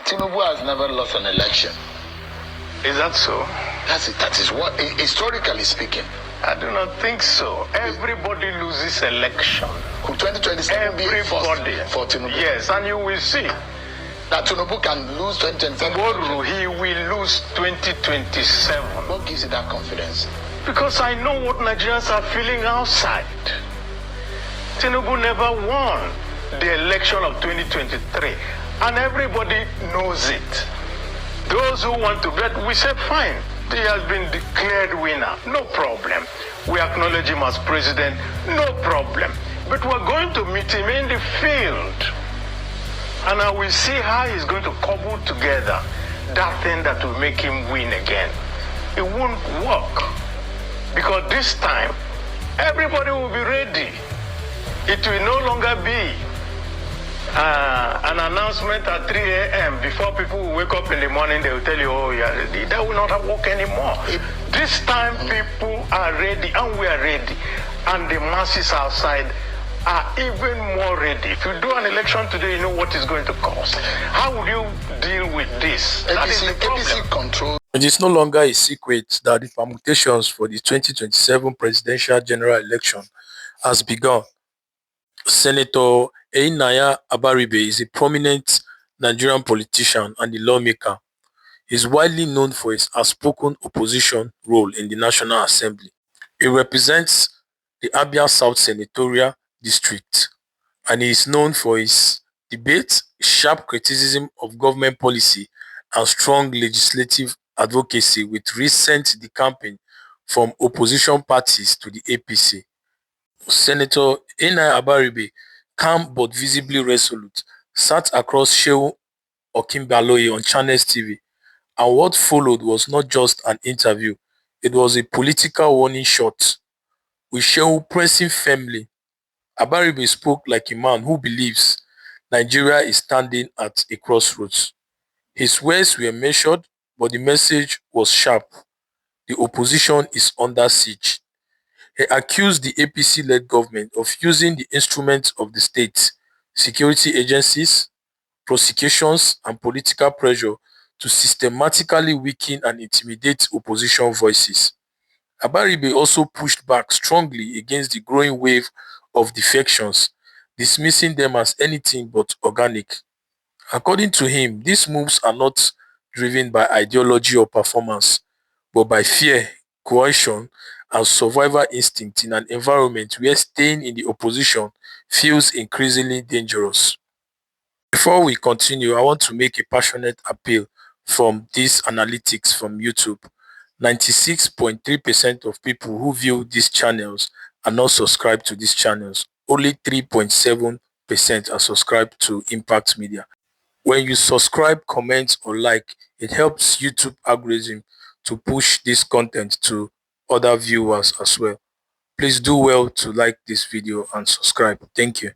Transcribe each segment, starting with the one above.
Tinubu has never lost an election. Is that so? That is what, historically speaking. I do not think so. Everybody loses election. Could 2027 be a first for Tinubu? Yes, and you will see. That Tinubu can lose 2027? He will lose 2027. What gives you that confidence? Because I know what Nigerians are feeling outside. Tinubu never won the election of 2023, and everybody knows it. Those who want to bet, we say fine. He has been declared winner, no problem. We acknowledge him as president, no problem. But we're going to meet him in the field. And I will see how he's going to cobble together that thing that will make him win again. It won't work. Because this time, everybody will be ready. It will no longer be an announcement at 3 a.m. Before people will wake up in the morning, they will tell you, oh, yeah, that will not work anymore. This time, people are ready, and we are ready. And the masses outside are even more ready. If you do an election today, you know what it's going to cost. How would you deal with this? That is the problem. Control. It is no longer a secret that the permutations for the 2027 presidential general election has begun. Senator Abaribe is a prominent Nigerian politician and a lawmaker. He is widely known for his outspoken opposition role in the National Assembly. He represents the Abia South Senatorial District, and he is known for his debate, sharp criticism of government policy, and strong legislative advocacy, with recent decamping from opposition parties to the APC. Senator Abaribe, calm but visibly resolute, sat across Shehu Okinbaloye on Channels TV, and what followed was not just an interview, it was a political warning shot. With Shehu pressing firmly, Abaribe spoke like a man who believes Nigeria is standing at a crossroads. His words were measured, but the message was sharp. The opposition is under siege. He accused the APC-led government of using the instruments of the state, security agencies, prosecutions, and political pressure to systematically weaken and intimidate opposition voices. Abaribe also pushed back strongly against the growing wave of defections, dismissing them as anything but organic. According to him, these moves are not driven by ideology or performance, but by fear, coercion, and survival instinct in an environment where staying in the opposition feels increasingly dangerous. Before we continue, I want to make a passionate appeal from these analytics from YouTube. 96.3% of people who view these channels are not subscribed to these channels. Only 3.7% are subscribed to Impact Media. When you subscribe, comment, or like, it helps YouTube algorithm to push this content to other viewers as well. Please do well to like this video and subscribe. Thank you.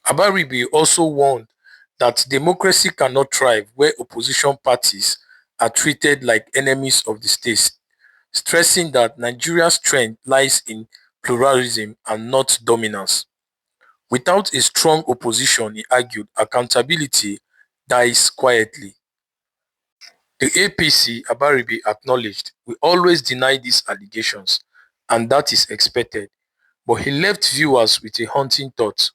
Abaribe also warned that democracy cannot thrive where opposition parties are treated like enemies of the state, stressing that Nigeria's strength lies in pluralism and not dominance. Without a strong opposition, he argued, accountability dies quietly. The APC, Abaribe acknowledged, we always deny these allegations, and that is expected. But he left viewers with a haunting thought.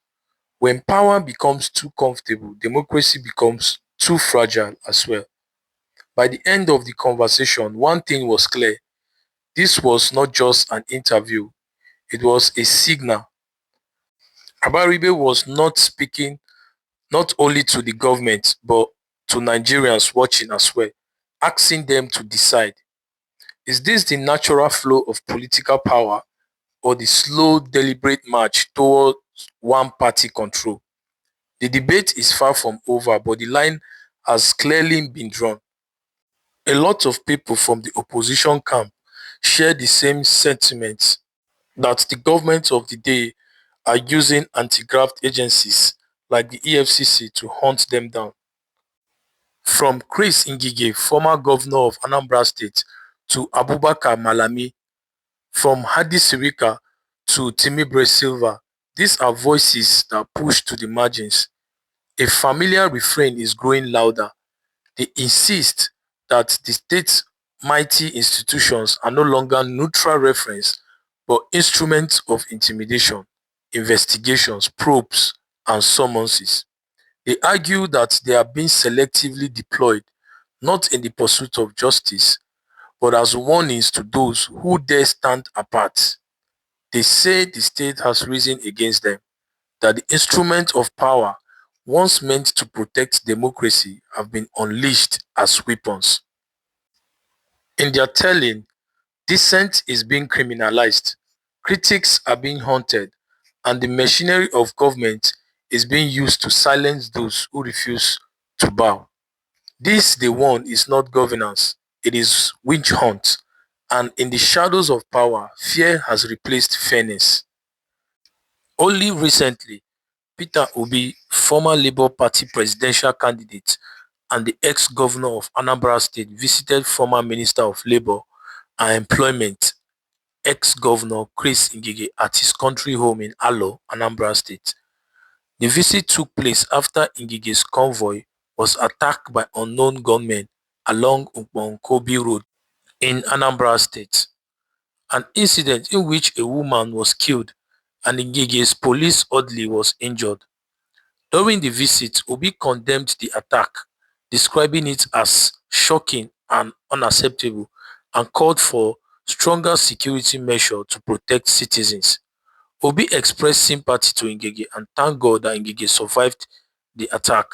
When power becomes too comfortable, democracy becomes too fragile as well. By the end of the conversation, one thing was clear. This was not just an interview, it was a signal. Abaribe was not speaking not only to the government, but to Nigerians watching as well, asking them to decide. Is this the natural flow of political power or the slow, deliberate march towards one-party control? The debate is far from over, but the line has clearly been drawn. A lot of people from the opposition camp share the same sentiments that the government of the day are using anti-graft agencies like the EFCC to hunt them down. From Chris Ngige, former governor of Anambra State, to Abubakar Malami, from Hadi Sirika to Timibre Silva, these are voices that push to the margins. A familiar refrain is growing louder. They insist that the state's mighty institutions are no longer neutral reference but instruments of intimidation, investigations, probes, and summonses. They argue that they are being selectively deployed not in the pursuit of justice but as warnings to those who dare stand apart. They say the state has risen against them, that the instruments of power once meant to protect democracy have been unleashed as weapons. In their telling, dissent is being criminalized, critics are being haunted, and the machinery of government is being used to silence those who refuse to bow. This, they warn, is not governance, it is witch hunt. And in the shadows of power, fear has replaced fairness. Only recently, Peter Obi, former Labour Party presidential candidate and the ex-governor of Anambra State, visited former Minister of Labour and Employment, ex-governor Chris Ngige, at his country home in Alo, Anambra State. The visit took place after Ngige's convoy was attacked by unknown gunmen along Ukponkobi Road in Anambra State, an incident in which a woman was killed and Ngige's police orderly was injured. During the visit, Obi condemned the attack, describing it as shocking and unacceptable, and called for stronger security measures to protect citizens. Obi expressed sympathy to Ngige and thanked God that Ngige survived the attack.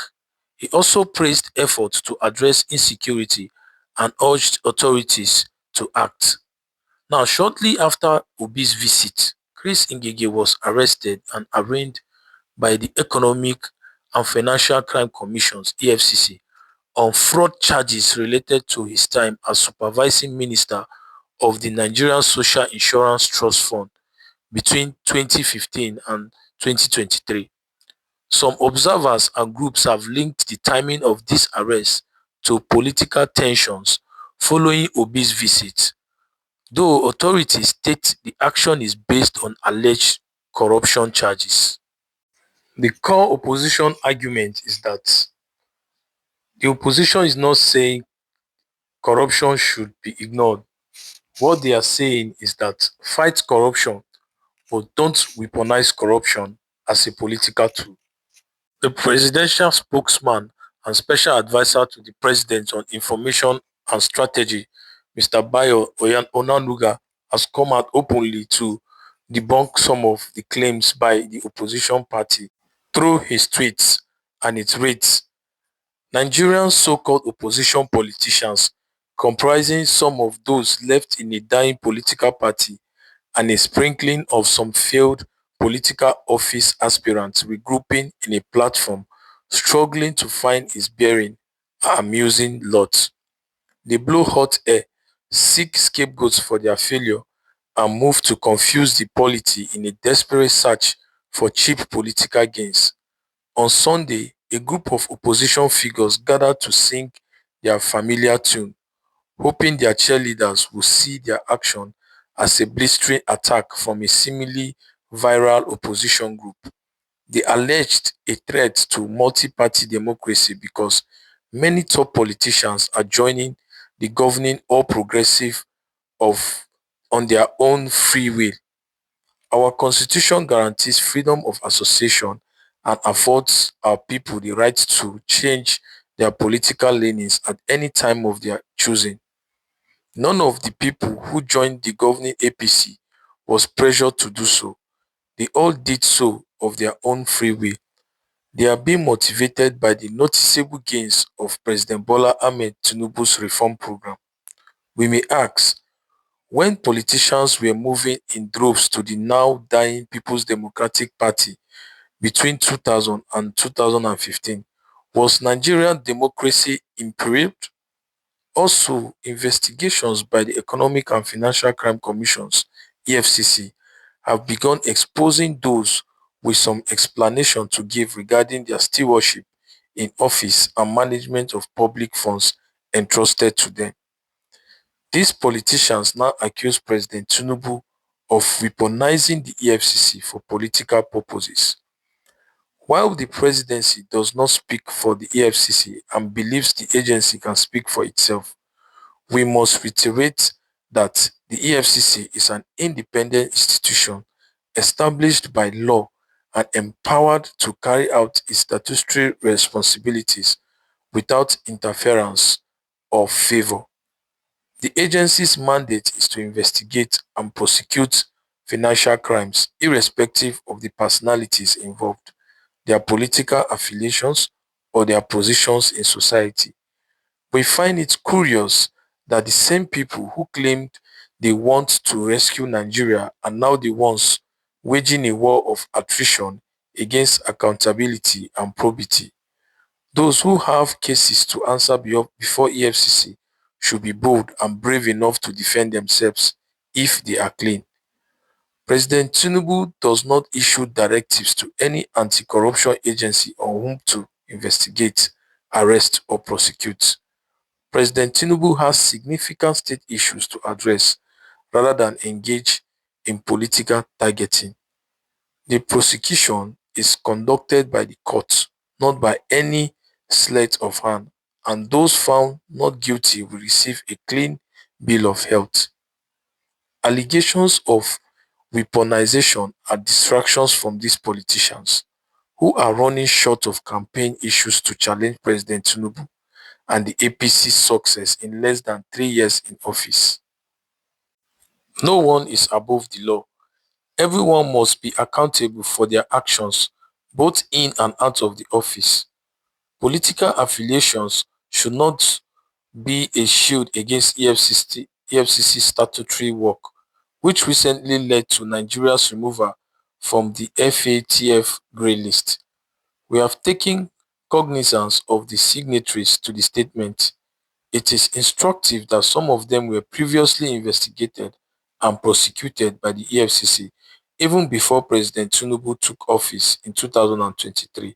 He also praised efforts to address insecurity and urged authorities to act. Now, shortly after Obi's visit, Chris Ngige was arrested and arraigned by the Economic and Financial Crime Commissions (EFCC) on fraud charges related to his time as supervising minister of the Nigerian Social Insurance Trust Fund between 2015 and 2023. Some observers and groups have linked the timing of this arrest to political tensions following Obi's visit, though authorities state the action is based on alleged corruption charges. The core opposition argument is that the opposition is not saying corruption should be ignored. What they are saying is that fight corruption, but don't weaponize corruption as a political tool. The presidential spokesman and special advisor to the president on information and strategy, Mr. Bayo Onanuga, has come out openly to debunk some of the claims by the opposition party through his tweets, and it reads: Nigerian so-called opposition politicians, comprising some of those left in a dying political party and a sprinkling of some failed political office aspirants regrouping in a platform struggling to find its bearing, are amusing lots. They blow hot air, seek scapegoats for their failure, and move to confuse the polity in a desperate search for cheap political gains. On Sunday, a group of opposition figures gathered to sing their familiar tune, hoping their cheerleaders will see their action as a blistering attack from a seemingly viral opposition group. They alleged a threat to multi-party democracy because many top politicians are joining the governing All Progressive of on their own free will. Our constitution guarantees freedom of association and affords our people the right to change their political leanings at any time of their choosing. None of the people who joined the governing APC was pressured to do so. They all did so of their own free will. They are being motivated by the noticeable gains of President Bola Ahmed Tinubu's reform program. We may ask, when politicians were moving in droves to the now dying People's Democratic Party between 2000 and 2015, was Nigerian democracy imperiled? Also, investigations by the Economic and Financial Crime Commissions (EFCC) have begun exposing those with some explanation to give regarding their stewardship in office and management of public funds entrusted to them. These politicians now accuse President Tinubu of weaponizing the EFCC for political purposes. While the presidency does not speak for the EFCC and believes the agency can speak for itself, we must reiterate that the EFCC is an independent institution established by law and empowered to carry out its statutory responsibilities without interference or favor. The agency's mandate is to investigate and prosecute financial crimes irrespective of the personalities involved, their political affiliations, or their positions in society. We find it curious that the same people who claimed they want to rescue Nigeria are now the ones waging a war of attrition against accountability and probity. Those who have cases to answer before EFCC should be bold and brave enough to defend themselves if they are clean. President Tinubu does not issue directives to any anti-corruption agency on whom to investigate, arrest, or prosecute. President Tinubu has significant state issues to address rather than engage in political targeting. The prosecution is conducted by the court, not by any sleight of hand, and those found not guilty will receive a clean bill of health. Allegations of weaponization are distractions from these politicians, who are running short of campaign issues to challenge President Tinubu and the APC's success in less than 3 years in office. No one is above the law. Everyone must be accountable for their actions, both in and out of the office. Political affiliations should not be a shield against EFCC statutory work, which recently led to Nigeria's removal from the FATF grey list. We have taken cognizance of the signatories to the statement. It is instructive that some of them were previously investigated and prosecuted by the EFCC even before President Tinubu took office in 2023.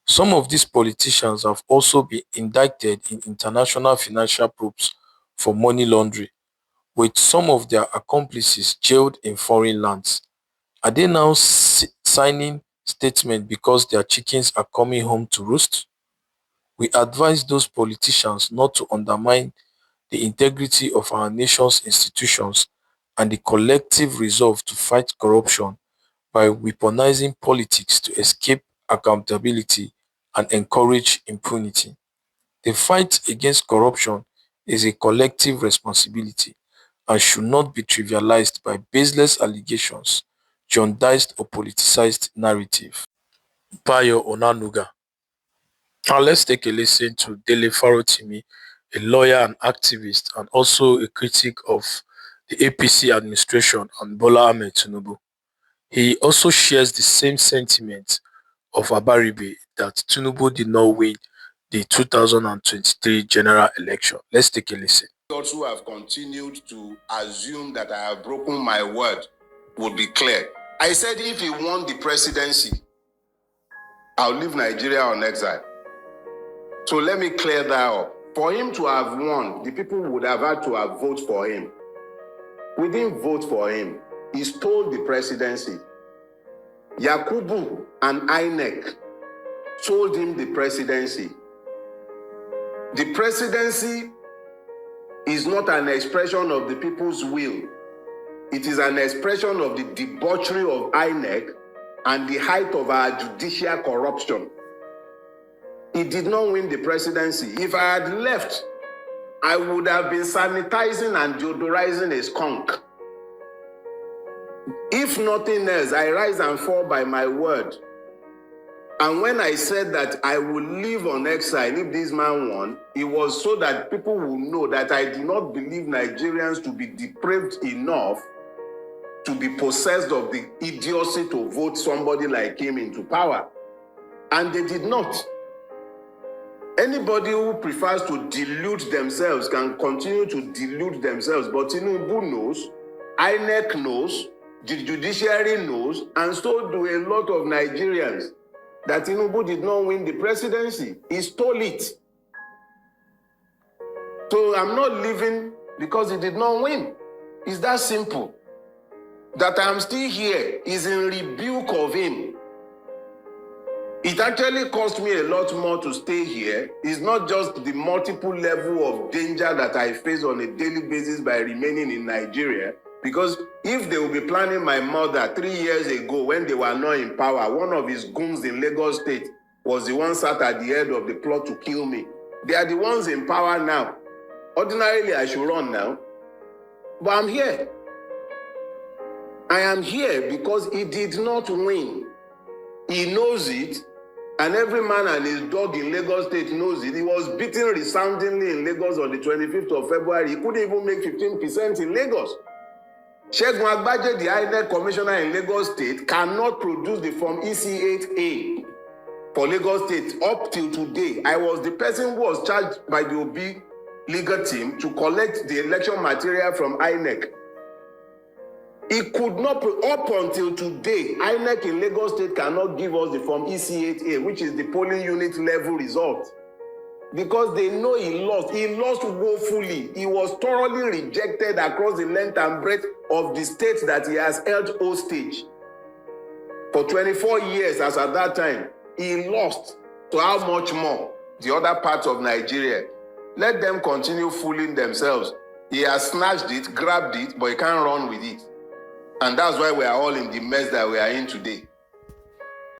Some of these politicians have also been indicted in international financial probes for money laundering, with some of their accomplices jailed in foreign lands. Are they now signing statements because their chickens are coming home to roost? We advise those politicians not to undermine the integrity of our nation's institutions and the collective resolve to fight corruption by weaponizing politics to escape accountability and encourage impunity. The fight against corruption is a collective responsibility and should not be trivialized by baseless allegations, jaundiced or politicized narrative. Bayo Onanuga. Now let's take a listen to Dele Farotimi, a lawyer and activist and also a critic of the APC administration and Bola Ahmed Tinubu. He also shares the same sentiment of Abaribe that Tinubu did not win the 2023 general election. Let's take a listen. Those who have continued to assume that I have broken my word would be clear. I said if he won the presidency, I'll leave Nigeria on exile. So let me clear that up. For him to have won, the people would have had to have voted for him. We didn't vote for him. He stole the presidency. Yakubu and INEC sold him the presidency. The presidency is not an expression of the people's will. It is an expression of the debauchery of INEC and the height of our judicial corruption. He did not win the presidency. If I had left, I would have been sanitizing and deodorizing a skunk. If nothing else, I rise and fall by my word. And when I said that I would live on exile if this man won, it was so that people will know that I do not believe Nigerians to be depraved enough to be possessed of the idiocy to vote somebody like him into power. And they did not. Anybody who prefers to delude themselves can continue to delude themselves, but Tinubu knows, INEC knows, the judiciary knows, and so do a lot of Nigerians, that Tinubu did not win the presidency. He stole it. So I'm not leaving because he did not win. It's that simple. That I'm still here is in rebuke of him. It actually cost me a lot more to stay here. It's not just the multiple level of danger that I face on a daily basis by remaining in Nigeria. Because if they will be planning my murder 3 years ago when they were not in power, one of his goons in Lagos State was the one sat at the head of the plot to kill me. They are the ones in power now. Ordinarily, I should run now. But I'm here. I am here because he did not win. He knows it. And every man and his dog in Lagos State knows it. He was beaten resoundingly in Lagos on the 25th of February. He couldn't even make 15% in Lagos. Segun Agbaje, the INEC commissioner in Lagos State, cannot produce the form EC8A for Lagos State up till today. I was the person who was charged by the OB legal team to collect the election material from INEC. He could not, up until today, INEC in Lagos State cannot give us the form EC8A, which is the polling unit level result. Because they know he lost. He lost woefully. He was thoroughly rejected across the length and breadth of the state that he has held hostage. For 24 years, as at that time, he lost. So how much more? The other parts of Nigeria. Let them continue fooling themselves. He has snatched it, grabbed it, but he can't run with it. And that's why we are all in the mess that we are in today.